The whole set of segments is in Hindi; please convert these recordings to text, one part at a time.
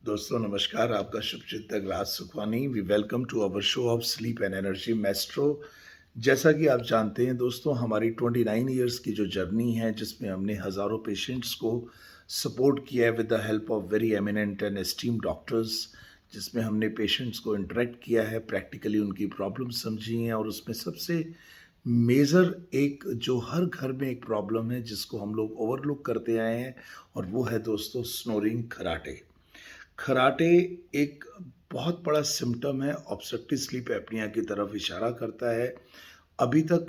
दोस्तों नमस्कार, आपका शुभचिंतक Raj Sukhwani. We welcome to our show of sleep and energy maestro. जैसा कि आप जानते हैं दोस्तों, हमारी 29 इयर्स की जो जर्नी है, जिसमें हमने हज़ारों पेशेंट्स को सपोर्ट किया है with the help of very eminent and esteemed doctors, जिसमें हमने पेशेंट्स को इंटरेक्ट किया है, प्रैक्टिकली उनकी प्रॉब्लम समझी हैं। और उसमें सबसे मेजर एक जो हर घर में एक प्रॉब्लम है, जिसको हम लोग ओवरलुक करते आए हैं, और वो है दोस्तों स्नोरिंग खराटे। खराटे एक बहुत बड़ा सिम्पटम है, ऑब्स्ट्रक्टिव स्लीप एपनिया की तरफ इशारा करता है। अभी तक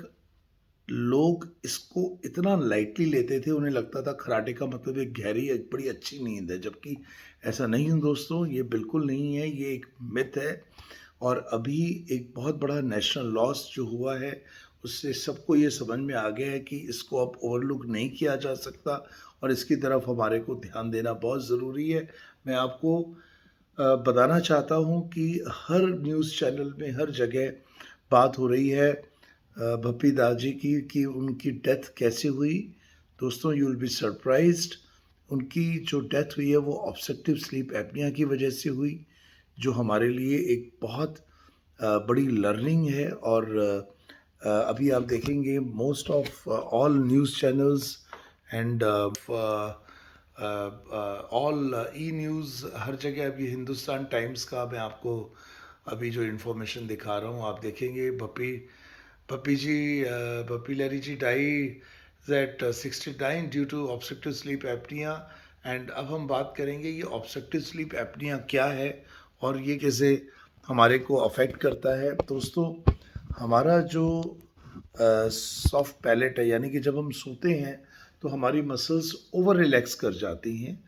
लोग इसको इतना लाइटली लेते थे, उन्हें लगता था खराटे का मतलब एक गहरी, एक बड़ी अच्छी नींद है, जबकि ऐसा नहीं है दोस्तों, ये बिल्कुल नहीं है, ये एक मिथ है। और अभी एक बहुत बड़ा नेशनल लॉस जो हुआ है, उससे सबको ये समझ में आ गया है कि इसको अब ओवरलुक नहीं किया जा सकता, और इसकी तरफ हमारे को ध्यान देना बहुत ज़रूरी है। मैं आपको बताना चाहता हूँ कि हर न्यूज़ चैनल में हर जगह बात हो रही है भप्पी दाजी की कि उनकी डेथ कैसे हुई। दोस्तों, यू विल बी सरप्राइज्ड। उनकी जो डेथ हुई है वो ऑब्स्ट्रक्टिव स्लीप एपनिया की वजह से हुई, जो हमारे लिए एक बहुत बड़ी लर्निंग है। और अभी आप देखेंगे most of all news channels and all E news, हर जगह अभी हिंदुस्तान टाइम्स का मैं आपको अभी जो इन्फॉर्मेशन दिखा रहा हूँ, आप देखेंगे Bappi ji, Bappi Lahiri ji died at 69 due to obstructive sleep apnea. And अब हम बात करेंगे ये ऑब्स्ट्रक्टिव स्लीप एपनिया क्या है और ये कैसे हमारे को अफेक्ट करता है। दोस्तों, हमारा जो सॉफ्ट पैलेट है, यानी कि जब हम सोते हैं तो हमारी मसल्स ओवर रिलैक्स कर जाती हैं,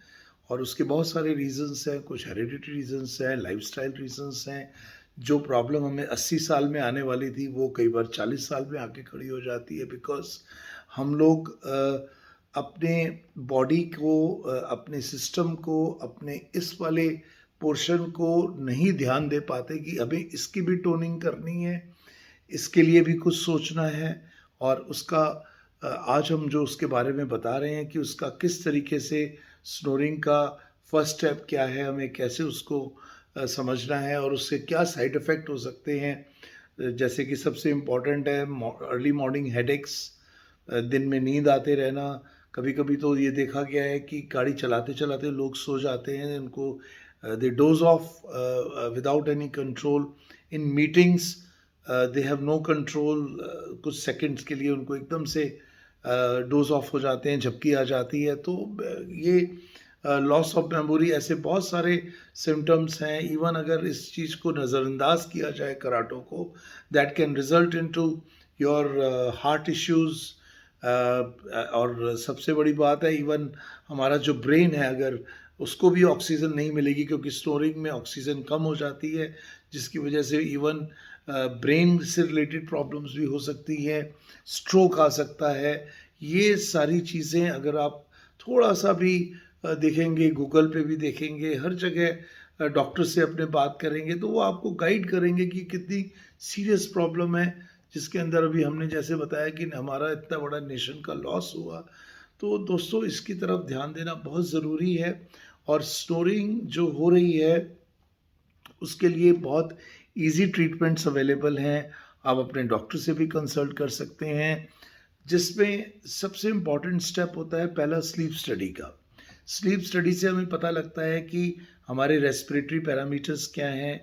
और उसके बहुत सारे रीजंस हैं। कुछ हेरिडिटी रीजंस हैं, लाइफस्टाइल रीजंस हैं। जो प्रॉब्लम हमें 80 साल में आने वाली थी, वो कई बार 40 साल में आके खड़ी हो जाती है, बिकॉज हम लोग अपने बॉडी को, अपने सिस्टम को, अपने इस वाले पोर्शन को नहीं ध्यान दे पाते कि हमें इसकी भी टोनिंग करनी है, इसके लिए भी कुछ सोचना है। और उसका आज हम जो उसके बारे में बता रहे हैं कि उसका किस तरीके से स्नोरिंग का फर्स्ट स्टेप क्या है, हमें कैसे उसको समझना है, और उससे क्या साइड इफ़ेक्ट हो सकते हैं। जैसे कि सबसे इम्पॉर्टेंट है अर्ली मॉर्निंग हेडेक्स, दिन में नींद आते रहना। कभी कभी तो ये देखा गया है कि गाड़ी चलाते चलाते लोग सो जाते हैं, उनको they doze off without any control in meetings. They have no control, कुछ सेकंड्स के लिए उनको एकदम से डोज ऑफ हो जाते हैं, झपकी आ जाती है। तो ये लॉस ऑफ मेमोरी, ऐसे बहुत सारे सिम्टम्स हैं। इवन अगर इस चीज़ को नज़रअंदाज किया जाए, कराटों को, that can result into your heart issues. और सबसे बड़ी बात है, इवन हमारा जो ब्रेन है, अगर उसको भी ऑक्सीजन नहीं मिलेगी, क्योंकि स्नोरिंग में ऑक्सीजन कम हो जाती है, जिसकी वजह से इवन ब्रेन से रिलेटेड प्रॉब्लम्स भी हो सकती हैं, स्ट्रोक आ सकता है। ये सारी चीज़ें अगर आप थोड़ा सा भी देखेंगे, गूगल पे भी देखेंगे, हर जगह डॉक्टर से अपने बात करेंगे, तो वो आपको गाइड करेंगे कि कितनी सीरियस प्रॉब्लम है, जिसके अंदर अभी हमने जैसे बताया कि हमारा इतना बड़ा नेशन का लॉस हुआ। तो दोस्तों, इसकी तरफ ध्यान देना बहुत ज़रूरी है। और स्नोरिंग जो हो रही है, उसके लिए बहुत इजी ट्रीटमेंट्स अवेलेबल हैं। आप अपने डॉक्टर से भी कंसल्ट कर सकते हैं, जिसमें सबसे इम्पॉर्टेंट स्टेप होता है पहला स्लीप स्टडी का। स्लीप स्टडी से हमें पता लगता है कि हमारे रेस्पिरेटरी पैरामीटर्स क्या हैं,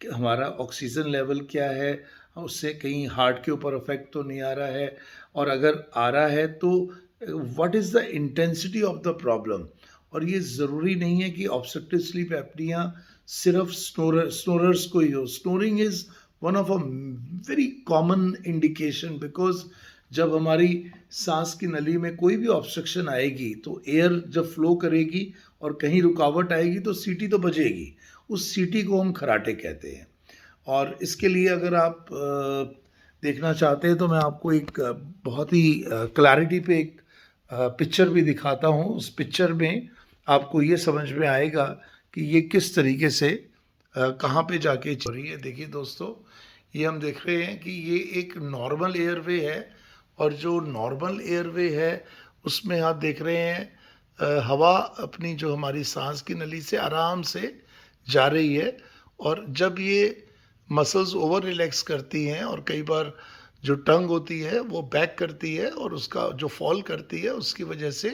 हमारा ऑक्सीजन लेवल क्या है, उससे कहीं हार्ट के ऊपर इफेक्ट तो नहीं आ रहा है, और अगर आ रहा है तो what is the intensity of the problem. और ये ज़रूरी नहीं है कि ऑब्स्ट्रक्टिव स्लीप एपनिया सिर्फ स्नोरर्स को ही हो। Snoring is one of a very common indication, because जब हमारी सांस की नली में कोई भी ऑब्स्ट्रक्शन आएगी, तो एयर जब फ्लो करेगी और कहीं रुकावट आएगी, तो सीटी तो बजेगी। उस सीटी को हम खराटे कहते हैं। और इसके लिए अगर आप देखना चाहते हैं, तो मैं आपको एक बहुत ही क्लैरिटी पे एक पिक्चर भी दिखाता हूँ। उस पिक्चर में आपको ये समझ में आएगा कि ये किस तरीके से कहाँ पे जाके चल रही है। देखिए दोस्तों, ये हम देख रहे हैं कि ये एक नॉर्मल एयरवे है, और जो नॉर्मल एयरवे है उसमें आप देख रहे हैं हवा अपनी जो हमारी सांस की नली से आराम से जा रही है, और जब ये मसल्स ओवर रिलैक्स करती हैं और कई बार जो टंग होती है वो बैक करती है और उसका जो फॉल करती है उसकी वजह से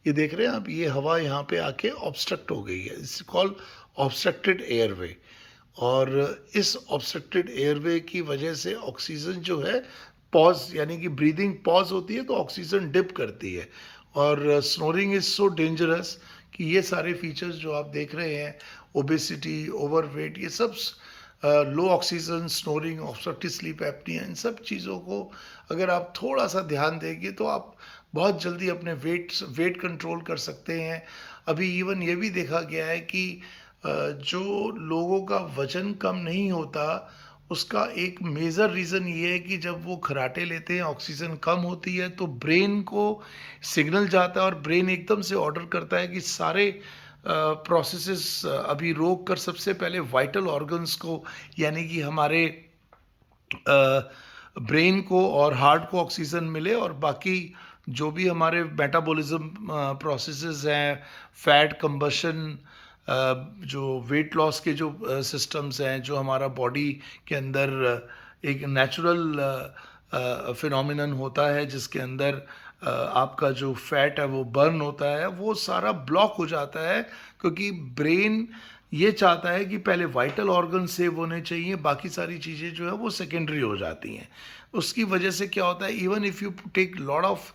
ये देख रहे हैं आप, ये हवा यहाँ पे आके ऑब्स्ट्रक्ट हो गई है। It's called obstructed airway. और इस ऑब्स्ट्रक्टेड एयरवे की वजह से ऑक्सीजन जो है पॉज, यानी कि ब्रीदिंग पॉज होती है तो ऑक्सीजन डिप करती है। और स्नोरिंग इज सो डेंजरस कि ये सारे फीचर्स जो आप देख रहे हैं, ओबेसिटी, ओवरवेट, ये सब low oxygen, snoring, obstructive sleep apnea, इन सब चीज़ों को अगर आप थोड़ा सा ध्यान देंगे तो आप बहुत जल्दी अपने वेट कंट्रोल कर सकते हैं। अभी इवन ये भी देखा गया है कि जो लोगों का वजन कम नहीं होता उसका एक मेजर रीज़न ये है कि जब वो खर्राटे लेते हैं, ऑक्सीजन कम होती है तो ब्रेन को सिग्नल जाता है और ब्रेन एकदम से ऑर्डर करता है कि सारे प्रोसेसेस अभी रोक कर सबसे पहले वाइटल ऑर्गन्स को, यानी कि हमारे ब्रेन को और हार्ट को ऑक्सीजन मिले, और बाकी जो भी हमारे मेटाबॉलिज्म प्रोसेसेस हैं, फैट कंबशन, जो वेट लॉस के जो सिस्टम्स हैं, जो हमारा बॉडी के अंदर एक नेचुरल फिनोमिनन होता है जिसके अंदर आपका जो फैट है वो बर्न होता है, वो सारा ब्लॉक हो जाता है, क्योंकि ब्रेन ये चाहता है कि पहले वाइटल ऑर्गन सेव होने चाहिए, बाकी सारी चीज़ें जो है वो सेकेंडरी हो जाती हैं। उसकी वजह से क्या होता है, even if you take lot of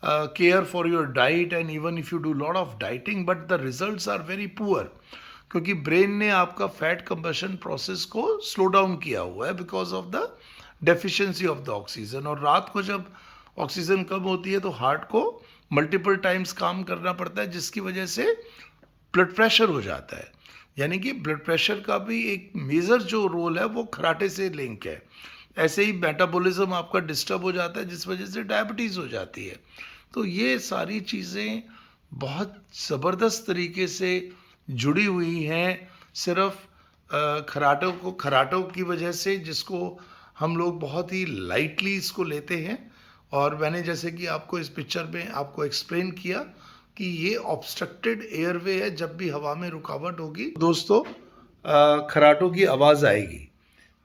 care for your diet and even if you do lot of dieting, but the results are very poor, क्योंकि ब्रेन ने आपका फैट कंबशन प्रोसेस को स्लो डाउन किया हुआ है because of the deficiency of the oxygen. और रात को जब ऑक्सीजन कम होती है तो हार्ट को मल्टीपल टाइम्स काम करना पड़ता है, जिसकी वजह से ब्लड प्रेशर हो जाता है। यानी कि ब्लड प्रेशर का भी एक मेजर जो रोल है वो खर्राटे से लिंक है। ऐसे ही मेटाबॉलिज्म आपका डिस्टर्ब हो जाता है जिस वजह से डायबिटीज़ हो जाती है। तो ये सारी चीज़ें बहुत ज़बरदस्त तरीके से जुड़ी हुई हैं, सिर्फ खर्राटों की वजह से, जिसको हम लोग बहुत ही लाइटली इसको लेते हैं। और मैंने जैसे कि आपको इस पिक्चर में आपको एक्सप्लेन किया कि ये ऑब्स्ट्रक्टेड एयरवे है, जब भी हवा में रुकावट होगी दोस्तों खर्राटों की आवाज़ आएगी।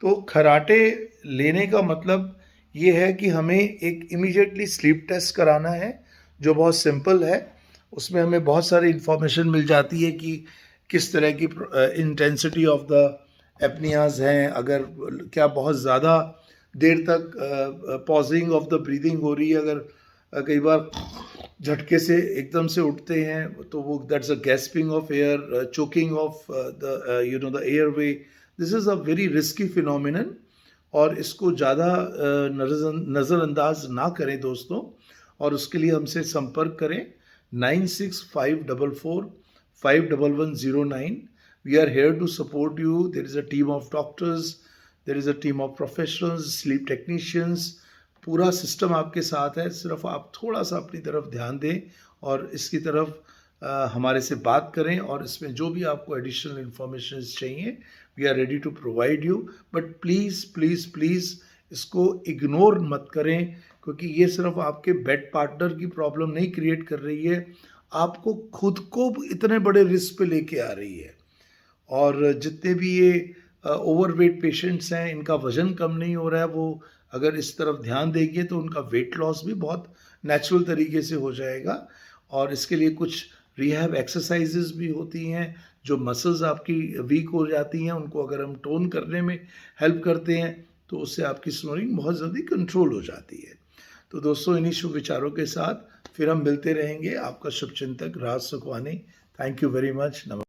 तो खर्राटे लेने का मतलब ये है कि हमें एक इमीडिएटली स्लीप टेस्ट कराना है, जो बहुत सिंपल है। उसमें हमें बहुत सारी इन्फॉर्मेशन मिल जाती है कि किस तरह की इंटेंसिटी ऑफ द एपनियाज हैं, अगर क्या बहुत ज़्यादा देर तक पॉजिंग ऑफ द ब्रीदिंग हो रही है, अगर कई बार झटके से एकदम से उठते हैं तो वो that's a gasping of air, choking of the the airway. This is a very risky phenomenon, और इसको ज़्यादा नज़रअंदाज ना करें दोस्तों। और उसके लिए हमसे संपर्क करें 9654451109। We are here to support you. There is a team of doctors, there is a team of professionals, sleep technicians, पूरा सिस्टम आपके साथ है। सिर्फ आप थोड़ा सा अपनी तरफ ध्यान दें और इसकी तरफ हमारे से बात करें, और इसमें जो भी आपको एडिशनल इंफॉर्मेशन चाहिए we are ready to provide you. But please please please इसको इग्नोर मत करें, क्योंकि ये सिर्फ आपके बेड पार्टनर की प्रॉब्लम नहीं क्रिएट कर रही है, आपको खुद को इतने बड़े रिस्क पे लेके आ रही है। और जितने भी ये ओवरवेट पेशेंट्स हैं, इनका वज़न कम नहीं हो रहा है, वो अगर इस तरफ ध्यान देंगे तो उनका वेट लॉस भी बहुत नेचुरल तरीके से हो जाएगा। और इसके लिए कुछ रिहैब एक्सरसाइजेज भी होती हैं, जो मसल्स आपकी वीक हो जाती हैं उनको अगर हम टोन करने में हेल्प करते हैं तो उससे आपकी स्नोरिंग बहुत जल्दी कंट्रोल हो जाती है। तो दोस्तों, इन्हीं शुभ विचारों के साथ फिर हम मिलते रहेंगे। आपका शुभचिंतक Raj Sukhwani. Thank you very much. नमस्कार।